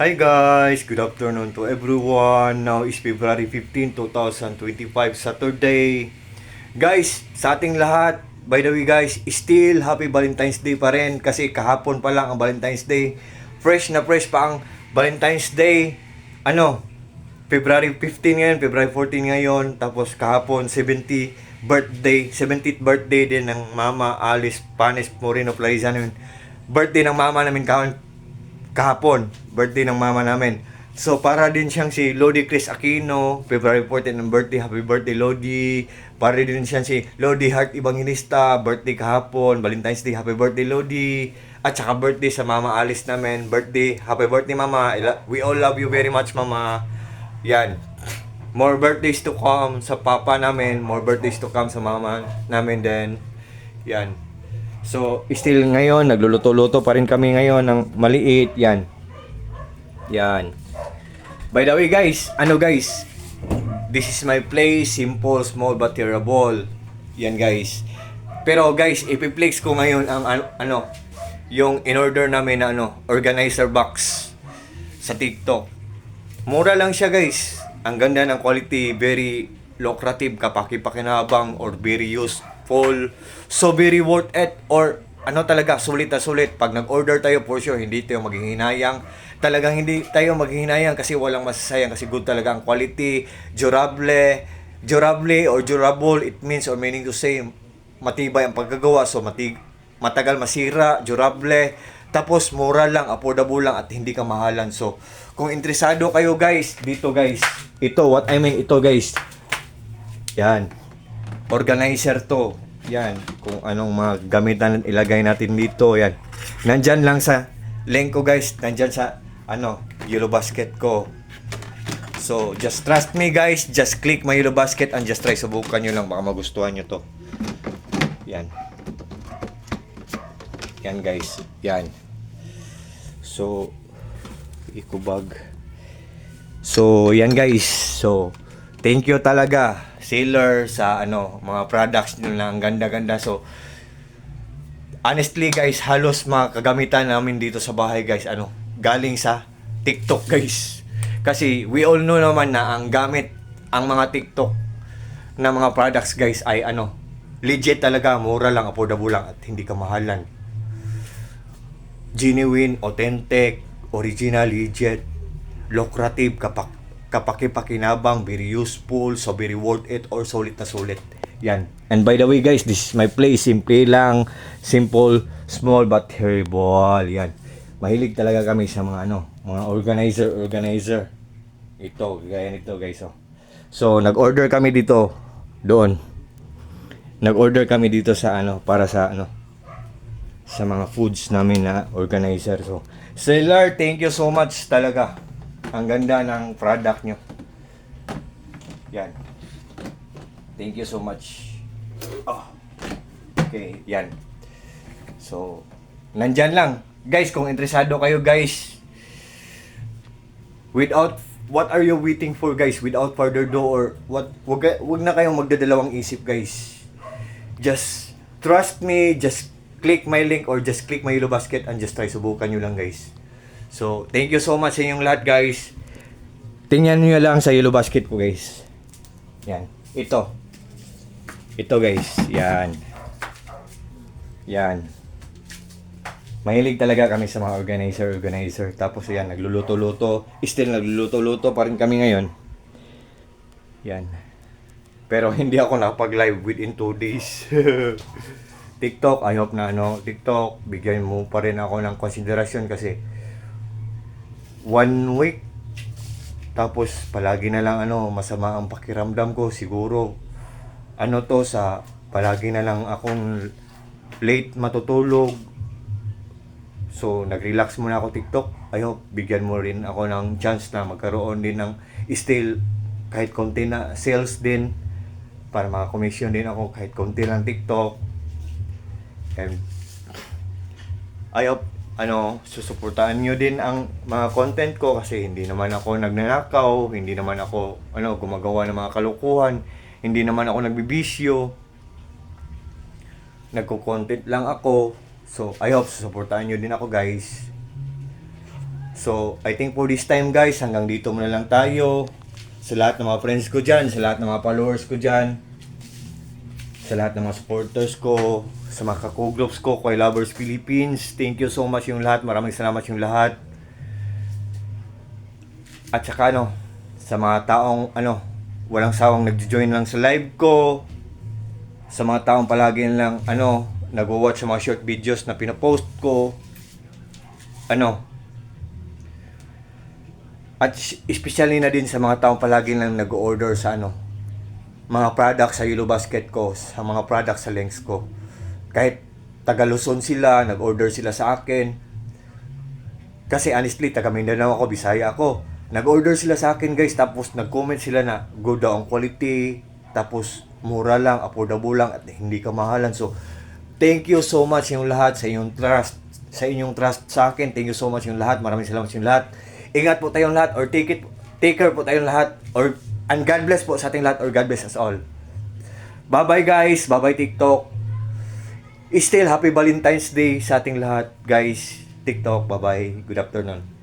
Hi guys, good afternoon to everyone. Now is February 15, 2025, Saturday. Guys, sa ating lahat, by the way guys, still happy Valentine's Day pa rin kasi kahapon pa lang ang Valentine's Day. Fresh na fresh pa ang Valentine's Day. February 15 ngayon, February 14 ngayon, tapos kahapon 70th birthday din ng Mama Alice Panes Moreno Plarizano. Birthday ng mama namin kahapon, birthday ng mama namin. So, para din siyang si Lodi Chris Aquino, February 14 ng birthday, happy birthday Lodi. Para din siyang si Lodi Heart Evangelista, birthday kahapon, Valentine's Day, happy birthday Lodi. At saka birthday sa Mama Alice namin, birthday, happy birthday Mama. We all love you very much Mama. Yan. More birthdays to come sa papa namin, more birthdays to come sa mama namin din. Yan. So, still ngayon, nagluluto-luto pa rin kami ngayon ng maliit. Yan. Yan. By the way guys, this is my place, simple, small, but terrible. Yan guys. Pero guys, ipiplex ko ngayon ang yung in-order namin na organizer box sa TikTok. Mura lang siya guys. Ang ganda ng quality, very lucrative, kapaki-pakinabang, or very useful. So very worth it, or talaga, sulit na sulit. Pag nag-order tayo, for sure, hindi tayo maghihinayang. Talagang hindi tayo maghihinayang kasi walang masasayang, kasi good talaga ang quality. Durable or durable, it means or meaning to say, matibay ang pagkagawa. So matagal masira, durable. Tapos mura lang, affordable lang, at hindi ka mahalan. So kung interesado kayo guys, dito guys, ito guys, yan, organizer to. Yan, kung anong mga gamitan ilagay natin dito, yan. Nandyan lang sa link ko guys, nandyan sa yellow basket ko. So, just trust me guys, just click my yellow basket and just try, subukan nyo lang, baka magustuhan nyo to. Yan. Yan guys, yan. So, ikubag. So, yan guys. So, thank you talaga seller sa mga products nyo na ang ganda-ganda. So honestly guys, halos mga kagamitan namin dito sa bahay guys, galing sa TikTok guys. Kasi we all know naman na ang gamit, ang mga TikTok na mga products guys ay legit talaga, mura lang, affordable lang, at hindi ka mahalan. Genuine, authentic, original, legit, lucrative, kapaki-pakinabang, very useful, so very worth it, or sulit na sulit. Yan. And by the way guys, this is my place. Simple lang, simple, small, but terrible. Yan. Mahilig talaga kami sa mga mga organizer. Ito, gaya nito guys. So, nag-order kami dito, doon. Nag-order kami dito sa para sa sa mga foods namin na organizer. So, seller, thank you so much talaga. Ang ganda ng product nyo. Yan. Thank you so much. Okay, yan. So, nandyan lang. Guys, kung interesado kayo guys, what are you waiting for guys? Without further ado, or wag na kayong magdadalawang isip guys. Just trust me, just click my link or just click my yellow basket and just try, subukan nyo lang guys. So, thank you so much sa inyong lahat guys. Tingnan nyo lang sa yellow basket ko guys. Yan. Ito guys. Yan. Yan. Mahilig talaga kami sa mga organizer. Tapos yan, nagluluto-luto. Still nagluluto-luto pa rin kami ngayon. Yan. Pero hindi ako nakapag-live within 2 days. TikTok, I hope na TikTok, bigyan mo pa rin ako ng konsiderasyon kasi 1 week tapos palagi na lang masama ang pakiramdam ko, siguro sa palagi na lang akong late matutulog. So nag-relax muna ako TikTok. I hope bigyan mo rin ako ng chance na magkaroon din ng still kahit konti na sales din, para maka-commission din ako kahit konti lang TikTok. And I hope susuportahan nyo din ang mga content ko, kasi hindi naman ako nagnanakaw, hindi naman ako gumagawa ng mga kalukuhan, hindi naman ako nagbibisyo, nagko-content lang ako. So I hope susuportahan nyo din ako guys. So, I think for this time guys, hanggang dito muna lang tayo. Sa lahat ng mga friends ko dyan, sa lahat ng mga followers ko dyan, sa lahat ng mga supporters ko, sa mga kakugroups ko, kay Lovers Philippines, thank you so much yung lahat. Maraming salamat yung lahat. At saka sa mga taong walang sawang nagjo-join lang sa live ko, sa mga taong palagi lang nagwo-watch sa mga short videos na pinopost ko, at especially na din sa mga taong palagi lang nag-order sa mga products sa Yellow Basket ko, sa mga products sa links ko. Kahit taga Luzon sila, nag-order sila sa akin. Kasi honestly, taga Mindanao ako, Bisaya ako. Nag-order sila sa akin guys, tapos nag-comment sila na good daw ang quality, tapos mura lang, affordable lang, at hindi ka mahalan. So, thank you so much yung lahat sa inyong trust sa akin. Thank you so much yung lahat. Maraming salamat yung lahat. Ingat po tayong lahat, or take care po tayong lahat, and God bless po sa ating lahat, or God bless us all. Bye-bye guys, bye-bye TikTok. Still happy Valentine's Day sa ating lahat guys. TikTok, bye-bye. Good afternoon.